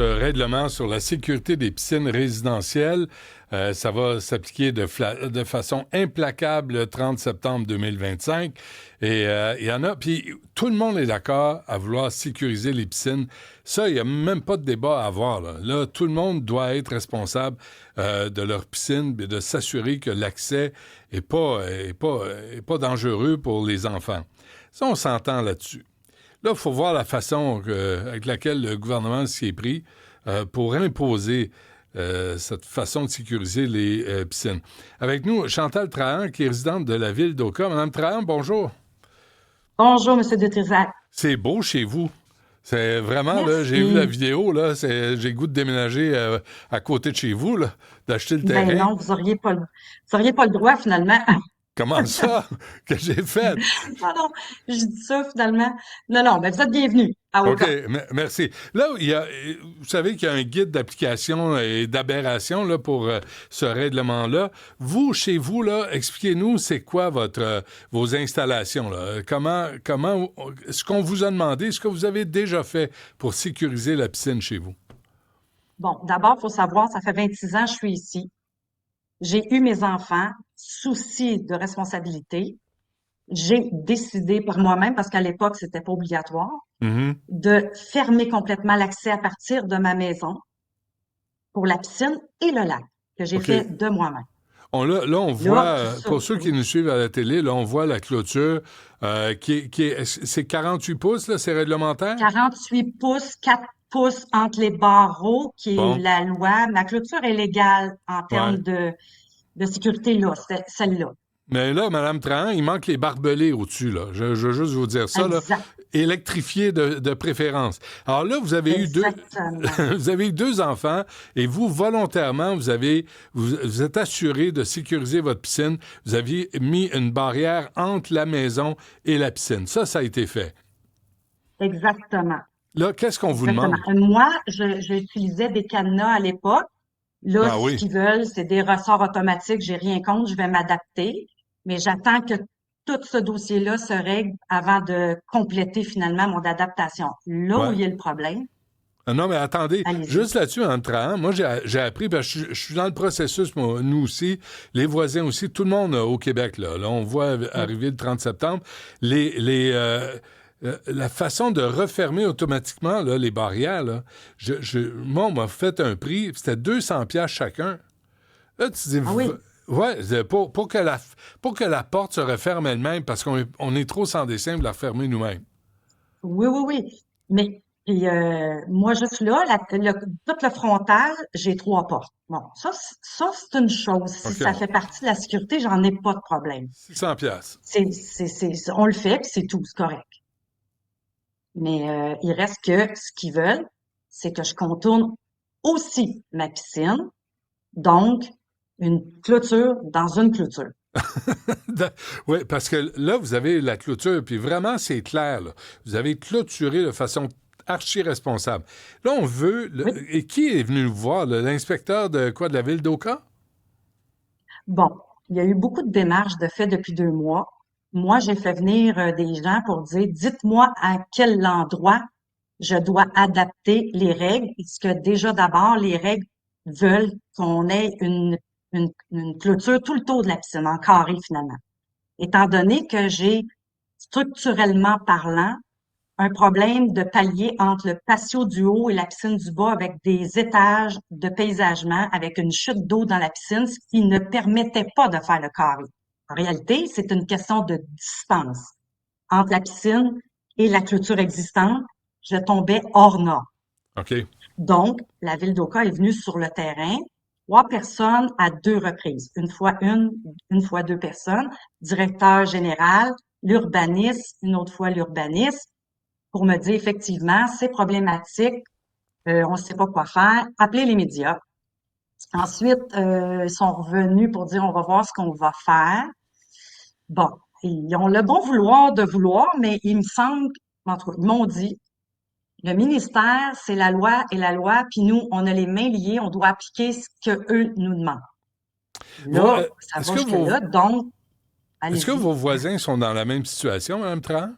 Règlement sur la sécurité des piscines résidentielles. Ça va s'appliquer de façon implacable le 30 septembre 2025. Et il y en a, puis tout le monde est d'accord à vouloir sécuriser les piscines. Ça, il n'y a même pas de débat à avoir. Là, tout le monde doit être responsable de leur piscine et de s'assurer que l'accès est pas dangereux pour les enfants. Ça, on s'entend là-dessus. Là, il faut voir la façon avec laquelle le gouvernement s'y est pris pour imposer cette façon de sécuriser les piscines. Avec nous, Chantal Trahan, qui est résidente de la ville d'Oka. Madame Trahan, bonjour. Bonjour, Monsieur de Trisac. C'est beau chez vous. C'est vraiment, là, j'ai vu la Merci. vidéo, là, j'ai le goût de déménager à côté de chez vous, là, d'acheter le Ben terrain. non, vous auriez pas le droit finalement. Comment ça que j'ai fait? Non, non, je dis ça finalement. Non, non, ben vous êtes bienvenue à OK, Oka. merci. Là, vous savez qu'il y a un guide d'application et d'aberration là, pour ce règlement-là. Vous, chez vous, là, expliquez-nous, c'est quoi vos installations, là? Comment, ce qu'on vous a demandé, ce que vous avez déjà fait pour sécuriser la piscine chez vous? Bon, d'abord, il faut savoir, ça fait 26 ans que je suis ici. J'ai eu mes enfants, souci de responsabilité. J'ai décidé par moi-même, parce qu'à l'époque, c'était pas obligatoire, Mhm. de fermer complètement l'accès à partir de ma maison pour la piscine et le lac, que j'ai OK. fait de moi-même. Là, on voit, Là, tout ça, pour ceux qui oui. nous suivent à la télé, là, on voit la clôture c'est 48 pouces, là, c'est réglementaire? 48 pouces, 4 pouces entre les barreaux, qui est Bon, la loi. Ma clôture est légale en termes ouais. de sécurité, là, c'est celle-là. Mais là, Mme Trahan, il manque les barbelés au-dessus, là. Je veux juste vous dire ça, là. Exact, Électrifié de préférence. Alors là, vous avez eu deux, exactement. vous avez eu deux enfants et vous, volontairement, vous êtes assuré de sécuriser votre piscine. Vous aviez mis une barrière entre la maison et la piscine. Ça a été fait. Exactement. Là, qu'est-ce qu'on vous Exactement. demande? Moi, j'utilisais des cadenas à l'époque. Là, Ah ce oui. qu'ils veulent, c'est des ressorts automatiques. J'ai rien contre, je vais m'adapter. Mais j'attends que tout ce dossier-là se règle avant de compléter finalement mon adaptation. Là où Ouais. il y a le problème, Ah non, mais attendez, allez-y. juste là-dessus, en entrant, moi, j'ai appris, parce que je suis dans le processus, moi, nous aussi, les voisins aussi, tout le monde au Québec, là on voit Oui. arriver le 30 septembre, la façon de refermer automatiquement là, les barrières, là, moi, on m'a fait un prix, c'était 200 pièces chacun. Là, tu dis, Ah oui. ouais, pour que la porte se referme elle-même, parce on est trop sans dessin de la refermer nous-mêmes. Oui, oui, oui. Mais puis, moi, juste là, tout le frontal, j'ai trois portes. Bon, ça, c'est une chose. Si OK, ça fait partie de la sécurité, j'en ai pas de problème. 600 pièces. On le fait, puis c'est tout, c'est correct. Mais il reste que ce qu'ils veulent, c'est que je contourne aussi ma piscine, donc une clôture dans une clôture. Oui, parce que là, vous avez la clôture, puis vraiment, c'est clair. Là. Vous avez clôturé de façon archi-responsable. Là, on veut... Oui. Et qui est venu nous voir? L'inspecteur de quoi, de la ville d'Oka? Bon, il y a eu beaucoup de démarches de fait depuis 2 mois. Moi, j'ai fait venir des gens pour dire, dites-moi à quel endroit je dois adapter les règles, puisque déjà d'abord, les règles veulent qu'on ait une clôture tout le tour de la piscine, en carré finalement. Étant donné que j'ai, structurellement parlant, un problème de palier entre le patio du haut et la piscine du bas avec des étages de paysagement, avec une chute d'eau dans la piscine, ce qui ne permettait pas de faire le carré. En réalité, c'est une question de distance entre la piscine et la clôture existante. Je tombais hors norme. OK. Donc, la ville d'Oka est venue sur le terrain, 3 personnes à 2 reprises, une fois 2 personnes, directeur général, l'urbaniste, une autre fois l'urbaniste, pour me dire effectivement, c'est problématique, on ne sait pas quoi faire, appelez les médias. Ensuite, ils sont revenus pour dire on va voir ce qu'on va faire. Bon, ils ont le bon vouloir, mais il me semble, en tout cas, ils m'ont dit, le ministère, c'est la loi et la loi, puis nous, on a les mains liées, on doit appliquer ce que eux nous demandent. Vos- Là, euh, ça est-ce va que jusque-là, donc, est-ce que allez-y. vos voisins sont dans la même situation, Mme Tran?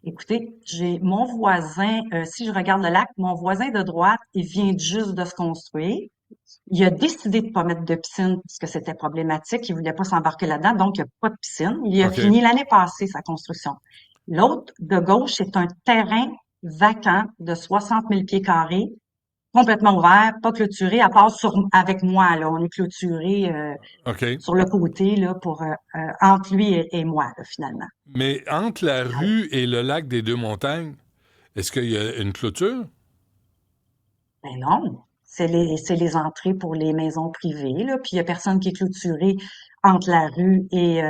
Écoutez, j'ai mon voisin, si je regarde le lac, mon voisin de droite, il vient juste de se construire. Il a décidé de pas mettre de piscine parce que c'était problématique. Il voulait pas s'embarquer là-dedans, donc il n'y a pas de piscine. Il a OK. fini l'année passée sa construction. L'autre de gauche, c'est un terrain vacant de 60 000 pieds carrés, complètement ouvert, pas clôturé, à part avec moi, là. On est clôturé OK. sur le côté, là, entre lui et moi, là, finalement. Mais entre la rue et le lac des Deux-Montagnes, est-ce qu'il y a une clôture? Ben non, c'est les entrées pour les maisons privées, là, puis il y a personne qui est clôturé entre la rue et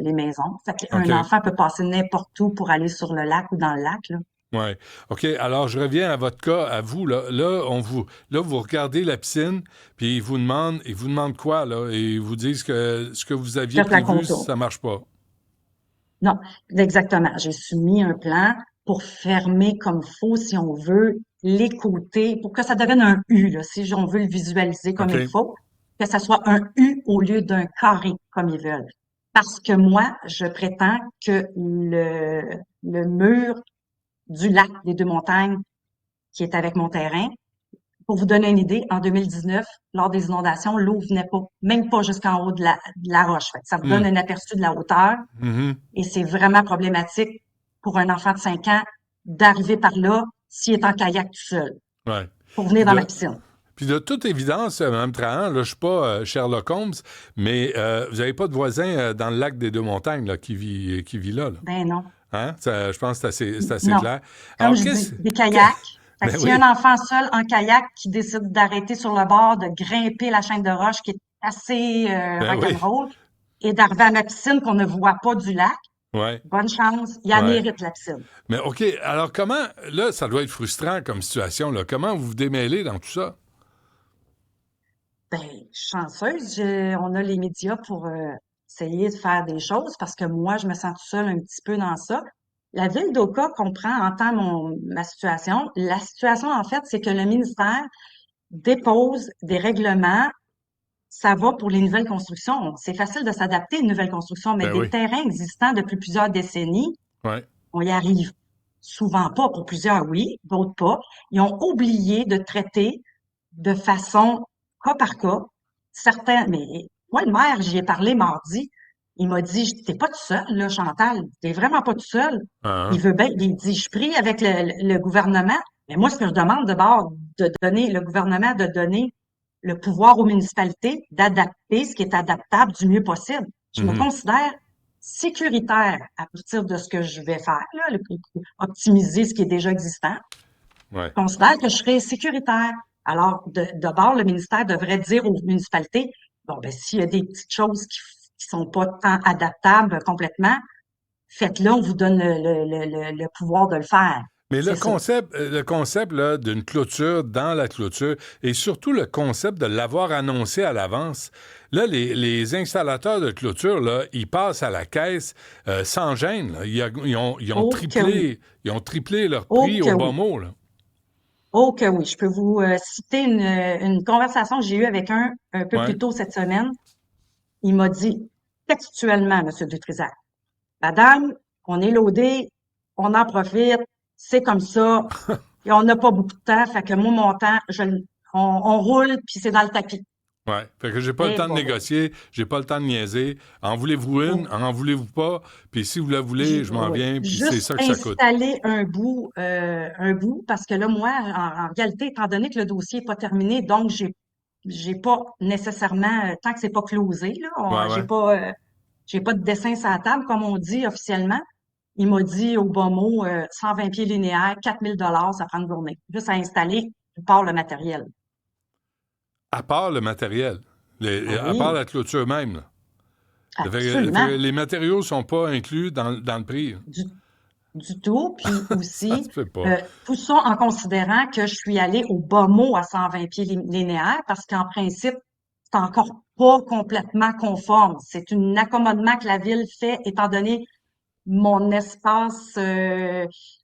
les maisons. Fait qu'un OK. enfant peut passer n'importe où pour aller sur le lac ou dans le lac, là. Ouais. OK. Alors, je reviens à votre cas, à vous, là. Là, vous regardez la piscine, puis ils vous demandent quoi, là? Et ils vous disent que ce que vous aviez Juste la prévu, contour. ça marche pas. Non, exactement. J'ai soumis un plan pour fermer comme faut, si on veut, les côtés, pour que ça devienne un U, là, si on veut le visualiser comme il OK. faut, que ça soit un U au lieu d'un carré, comme ils veulent. Parce que moi, je prétends que le mur du lac des Deux-Montagnes, qui est avec mon terrain, pour vous donner une idée, en 2019, lors des inondations, l'eau venait pas, même pas jusqu'en haut de la roche. Fait que ça vous donne Hmm. un aperçu de la hauteur. Mhm. Et c'est vraiment problématique pour un enfant de 5 ans d'arriver par là s'il est en kayak tout seul Ouais. pour Puis venir dans ma de, piscine. puis de toute évidence, Mme Trahan, là, je suis pas Sherlock Holmes, mais vous n'avez pas de voisin dans le lac des Deux-Montagnes là, qui vit là, là. Ben non. Hein? Je pense que c'est assez Non. clair. Comme Alors, je dis, qu'est-ce... des que- kayaks. Fait que Ben s'il y a oui. un enfant seul en kayak qui décide d'arrêter sur le bord, de grimper la chaîne de roche qui est assez Ben oui. rock'n'roll et d'arriver à ma piscine qu'on ne voit pas du lac, Ouais. bonne chance, il a Ouais. mérite la piscine. Mais OK, alors comment... Là, ça doit être frustrant comme situation, là. Comment vous vous démêlez dans tout ça? Ben, chanceuse, on a les médias pour essayer de faire des choses parce que moi, je me sens toute seule un petit peu dans ça. La ville d'Oka comprend, entend ma situation. La situation, en fait, c'est que le ministère dépose des règlements. Ça va pour les nouvelles constructions. C'est facile de s'adapter à une nouvelle construction, mais Ben des oui. terrains existants depuis plusieurs décennies, Ouais. on y arrive souvent pas. Pour plusieurs, oui, d'autres pas. Ils ont oublié de traiter de façon cas par cas. Certains, mais moi, le maire, j'y ai parlé mardi. Il m'a dit, t'es pas tout seul, là, Chantal. T'es vraiment pas tout seul. Il Hein? veut bien, il dit, je prie avec le gouvernement. Mais moi, ce que je demande d'abord, le gouvernement de donner le pouvoir aux municipalités d'adapter ce qui est adaptable du mieux possible. Je me Mhm. considère sécuritaire à partir de ce que je vais faire, là, optimiser ce qui est déjà existant. Ouais. Je considère que je serai sécuritaire. Alors, d'abord, le ministère devrait dire aux municipalités, bon, ben, s'il y a des petites choses qui sont pas tant adaptables complètement, faites-le, on vous donne le pouvoir de le faire. Mais C'est ça. le concept là, d'une clôture dans la clôture et surtout le concept de l'avoir annoncé à l'avance, là, les installateurs de clôture, là, ils passent à la caisse sans gêne. Là. Oh que oui. Ils ont triplé leur Oh prix que au bon oui. mot. Là. Oh que oui. Je peux vous citer une conversation que j'ai eue avec un peu Ouais. plus tôt cette semaine. Il m'a dit textuellement, Monsieur Dutrisac, Madame, on est loadé, on en profite, c'est comme ça, et on n'a pas beaucoup de temps, fait que moi, mon temps, on roule, puis c'est dans le tapis. Ouais. Fait que j'ai pas le Eh, temps de bon, négocier, j'ai pas le temps de niaiser. En voulez-vous une? oh, En voulez-vous pas? Puis si vous la voulez, je m'en oui. viens, puis c'est Juste ça que ça coûte. installer un bout, parce que là, moi, en réalité, étant donné que le dossier n'est pas terminé, donc j'ai pas nécessairement, tant que c'est pas closé, là, Ouais, ouais. j'ai pas de dessin sur la table, comme on dit officiellement. Il m'a dit au bon mot, 120 pieds linéaires, 4 000 $, ça prend une journée. Juste à installer, tu pars le matériel. À part le matériel, Ah à part oui, la clôture même. Là. Fait absolument. que les matériaux sont pas inclus dans le prix. Du, du tout. Puis Ça se aussi, fait pas. tout ça en considérant que je suis allée au bas mot à 120 pieds linéaires parce qu'en principe, c'est encore pas complètement conforme. C'est un accommodement que la ville fait étant donné mon espace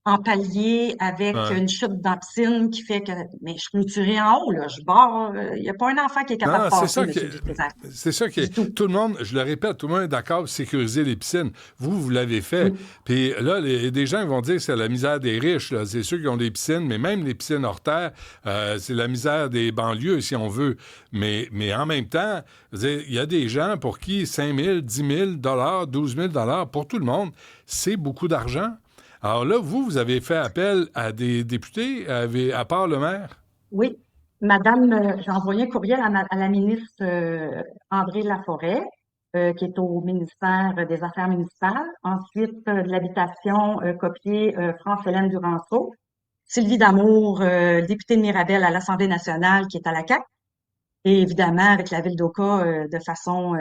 en palier avec Ouais. une chute dans la piscine qui fait que, mais je suis clôturée en haut, là. Je barre, il n'y a pas un enfant qui est capable Non, de passer, Monsieur Dutrisac. c'est ça qui Du est. tout. Tout le monde, je le répète, tout le monde est d'accord pour sécuriser les piscines. Vous l'avez fait. Oui. Puis là, des gens vont dire que c'est la misère des riches. Là. C'est ceux qui ont des piscines, mais même les piscines hors terre, c'est la misère des banlieues, si on veut. Mais en même temps, je veux dire, il y a des gens pour qui 5 000, 10 000 12 000 pour tout le monde, c'est beaucoup d'argent. Alors là, vous avez fait appel à des députés, à part le maire? Oui. Madame, j'ai envoyé un courriel à la ministre André Laforêt, qui est au ministère des Affaires municipales. Ensuite, de l'Habitation, copié France-Hélène Duranceau. Sylvie Damour, députée de Mirabel à l'Assemblée nationale, qui est à la CAQ. Et évidemment, avec la ville d'Oka, de façon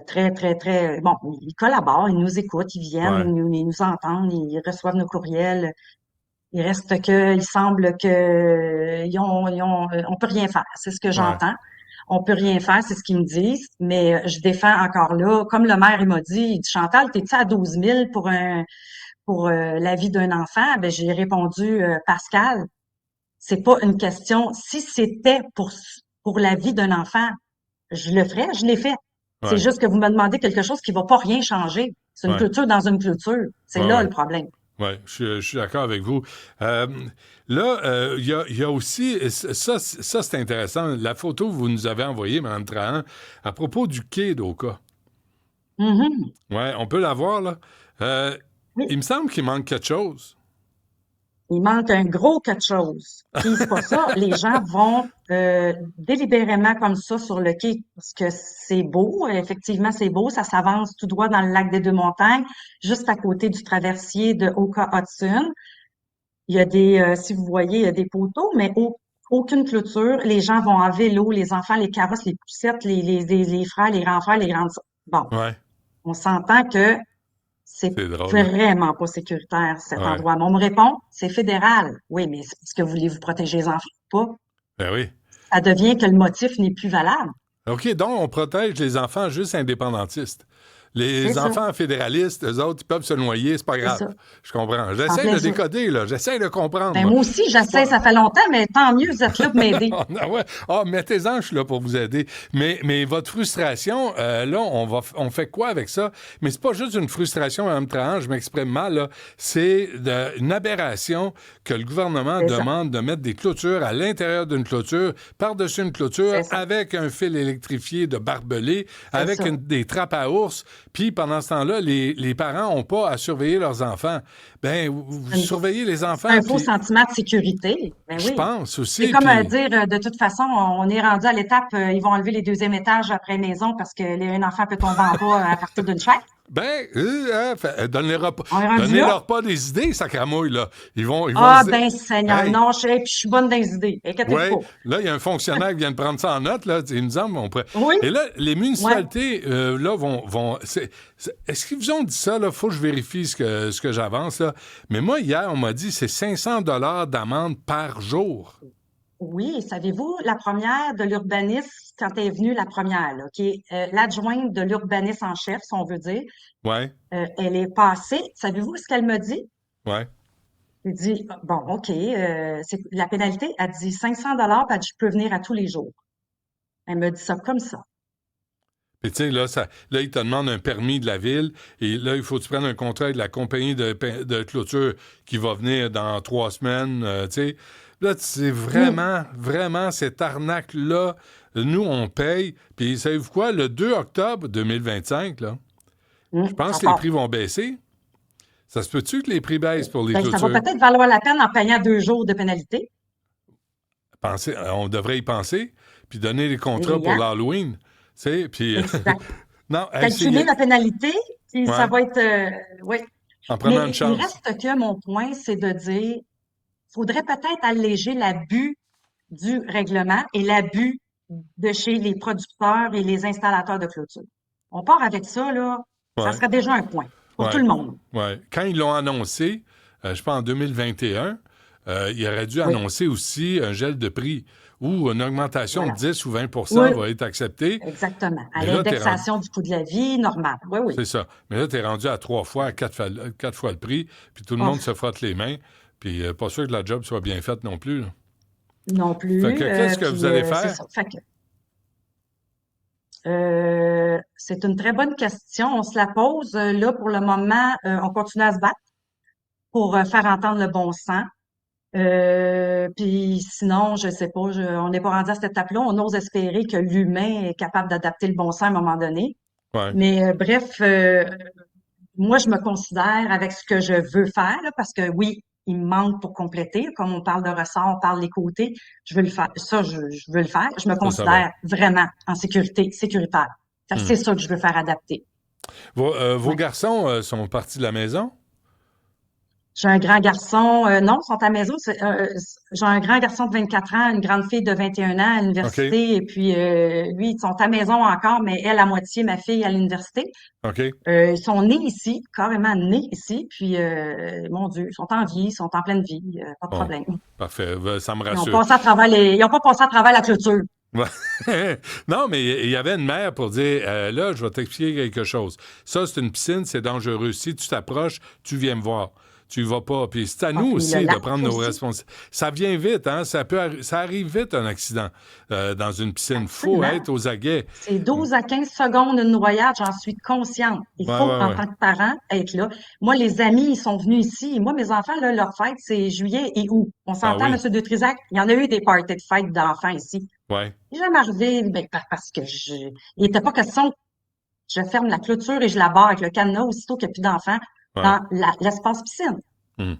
très, très, très... Bon, ils collaborent, ils nous écoutent, ils viennent, Ouais, ils nous entendent, ils reçoivent nos courriels. Il reste que, il semble que on peut rien faire. C'est ce que ouais, j'entends. On peut rien faire, c'est ce qu'ils me disent. Mais je défends encore là, comme le maire il m'a dit, il dit Chantal, t'es-tu à 12 000 pour la vie d'un enfant? Ben j'ai répondu Pascal, c'est pas une question. Si c'était pour la vie d'un enfant, je le ferais, je l'ai fait. C'est ouais, juste que vous me demandez quelque chose qui va pas rien changer. C'est une ouais, clôture dans une clôture. C'est ouais, là ouais. le problème. Oui, je suis d'accord avec vous. Euh, là, il y a aussi, ça c'est intéressant, la photo que vous nous avez envoyée, Mme Trahan, à propos du quai d'Oka. Mhm. Oui, on peut la voir, là. Euh, Oui. il me semble qu'il manque quelque chose. Il manque un gros quelque chose. Puis c'est pas ça. Les gens vont délibérément comme ça sur le quai parce que c'est beau. Effectivement, c'est beau. Ça s'avance tout droit dans le lac des Deux-Montagnes, juste à côté du traversier de Oka-Hudson. Il y a si vous voyez, il y a des poteaux, mais aucune clôture. Les gens vont en vélo, les enfants, les carrosses, les poussettes, les frères, les grands frères, les grandes sœurs. Bon, Ouais, on s'entend que c'est c'est drôle. vraiment pas sécuritaire, cet Ouais, endroit. Mais on me répond, c'est fédéral. Oui, mais c'est parce que voulez-vous protéger les enfants ou pas? ben oui. Ça devient que le motif n'est plus valable. OK, donc on protège les enfants juste indépendantistes. C'est Les ça, enfants fédéralistes, eux autres, ils peuvent se noyer, c'est pas c'est grave. ça. Je comprends. En J'essaie plein de ça. décoder, là. J'essaie de comprendre, Ben, moi. moi aussi, C'est j'essaie, pas... ça fait longtemps, mais tant mieux, vous êtes là pour m'aider. Ah ouais. Ah, mettez-en, je suis là pour vous aider. Mais votre frustration, là, on fait quoi avec ça? Mais c'est pas juste une frustration, Mme Trahan, je m'exprime mal, là. C'est une aberration que le gouvernement C'est ça, demande de mettre des clôtures à l'intérieur d'une clôture, par-dessus une clôture, c'est ça, avec un fil électrifié de barbelé, c'est avec ça. des trappes à ours. Puis pendant ce temps-là, les parents n'ont pas à surveiller leurs enfants. Ben, vous Une- surveillez les C'est enfants, un faux puis sentiment de sécurité. Ben je oui. pense C'est aussi, comme puis... dire, de toute façon, on est rendu à l'étape, ils vont enlever les deuxièmes étages après la maison parce que un enfant peut tomber en bas à partir d'une chaise. Ben, On est rendu là. donnez-leur pas des idées, sacramouille, là. Ils vont Ah, se dire, ben, Seigneur, hey, non, puis je suis bonne dans les idées. Inquiétez-vous ouais, pas. là, il y a un fonctionnaire qui vient de prendre ça en note, là. Il nous semble, on pourrait... Oui, Et là, les ouais. municipalités, là, est-ce qu'ils vous ont dit ça, là? Faut que je vérifie ce que j'avance, là. Mais moi, hier, on m'a dit, c'est 500 d'amende par jour. Oui, savez-vous, la première de l'urbanisme, quand elle est venue, la première, là, qui est l'adjointe de l'urbanisme en chef, si on veut dire, Ouais, elle est passée. Savez-vous ce qu'elle me dit? ouais. Elle dit, bon, OK, c'est la pénalité, elle dit 500 puis elle dit, je peux venir à tous les jours. Elle me dit ça comme ça. Puis, tu sais, là, ils te demandent un permis de la ville, et là, il faut que tu prennes un contrat avec la compagnie de clôture qui va venir dans 3 semaines, tu sais. Là, c'est Oui, vraiment, vraiment cette arnaque-là. Nous, on paye. Puis, savez-vous quoi? Le 2 octobre 2025, là, je pense ça que les part. prix vont baisser. Ça se peut-tu que les prix baissent pour les Ben, ça va clôtures? peut-être valoir la peine en payant 2 jours de pénalité. On devrait y penser, puis donner les contrats Et, pour hein? l'Halloween. Tu sais, puis... Exact. non, hey, Calculer la pénalité, puis ça ouais, va être, oui. en prenant une Mais il chance. reste que mon point, c'est de dire, faudrait peut-être alléger l'abus du règlement et l'abus de chez les producteurs et les installateurs de clôture. On part avec ça, là, ça Ouais. serait déjà un point pour tout Ouais, le monde. ouais. Quand ils l'ont annoncé, je pense en 2021, il aurait dû Oui, annoncer aussi un gel de prix ou une augmentation de voilà. 10 ou 20 Oui, va être acceptée. exactement. À Mais là, t'es rendu, l'indexation du coût de la vie, normal. Oui, oui. c'est ça. Mais là, tu es rendu à 3 fois, à 4 fois le prix, puis tout le Oh, monde se frotte les mains, puis pas sûr que la job soit bien faite non plus, là. non Fait plus. que qu'est-ce que vous Puis allez c'est faire? ça. Fait que c'est une très bonne question. On se la pose. Là, pour le moment, on continue à se battre pour faire entendre le bon sens. Puis sinon, je sais pas, on n'est pas rendu à cette étape-là. On ose espérer que l'humain est capable d'adapter le bon sens à un moment donné. Ouais, Mais bref, moi, je me considère avec ce que je veux faire, là, parce que oui, il me manque pour compléter. Comme on parle de ressort, on parle des côtés, je veux le faire. Ça, je veux le faire. Je me ça va. considère vraiment en sécurité, sécuritaire. Fait que Hmm. c'est ça que je veux faire adapter. Vos Ouais. garçons sont partis de la maison? J'ai un grand garçon, non, ils sont à la maison. J'ai un grand garçon de 24 ans, une grande fille de 21 ans à OK, l'université, et puis lui, ils sont à la maison encore, mais elle à moitié, ma fille à l'université. OK. Ils sont nés ici, carrément nés ici, puis mon Dieu, ils sont en vie, ils sont en pleine vie, pas de Bon, problème. parfait. Ça me Ils ont rassure. passé à travers ils ont pas passé à travers la clôture. Ouais. Non, mais il y avait une mère pour dire, là, je vais t'expliquer quelque chose. Ça, c'est une piscine, c'est dangereux. Si tu t'approches, tu viens me voir. Tu y vas pas. Puis c'est à Ah, nous puis le aussi de lac prendre nos aussi, responsabilités. Ça vient vite, hein? Ça arrive vite, un accident dans une piscine. Faut absolument. être aux aguets. C'est Ouais, 12 à 15 secondes une noyade, j'en suis consciente. Il ouais, faut, en ouais. tant que parent, être là. Moi, les amis, ils sont venus ici. Moi, mes enfants, là, leur fête, c'est juillet et août. On Ah s'entend, oui, Monsieur de Trisac, il y en a eu des parties de fête d'enfants ici. ouais. Il est jamais arrivé, ben, parce que il n'était pas question que je ferme la clôture et je la barre avec le cadenas aussitôt qu'il n'y a plus d'enfants Ouais. dans l'espace piscine. Hmm.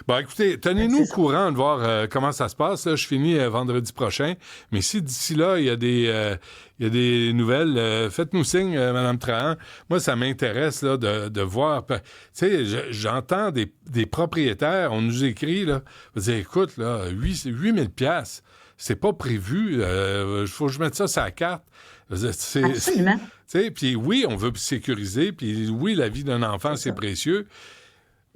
Bon, écoutez, Fait que tenez-nous c'est au ça. courant de voir comment ça se passe. Là, je finis vendredi prochain. Mais si d'ici là, il y a des nouvelles, faites-nous signe, Mme Trahan. Moi, ça m'intéresse là, de voir. Tu sais, j'entends des propriétaires, on nous écrit, là, on dit, écoute, là, 8 000 piastres, c'est pas prévu. Il faut que je mette ça sur la carte. Absolument. Tu sais, puis oui, on veut sécuriser, puis oui, la vie d'un enfant, C'est c'est ça. précieux.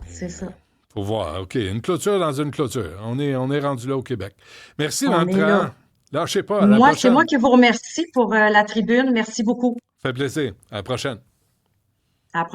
C'est ça. Faut voir. OK, une clôture dans une clôture. On est rendu là au Québec. Merci, On Mme est là. Trahan. Lâchez pas. À la Moi, c'est moi prochaine. qui vous remercie pour la tribune. Merci beaucoup. Ça fait plaisir. À la prochaine. À la prochaine.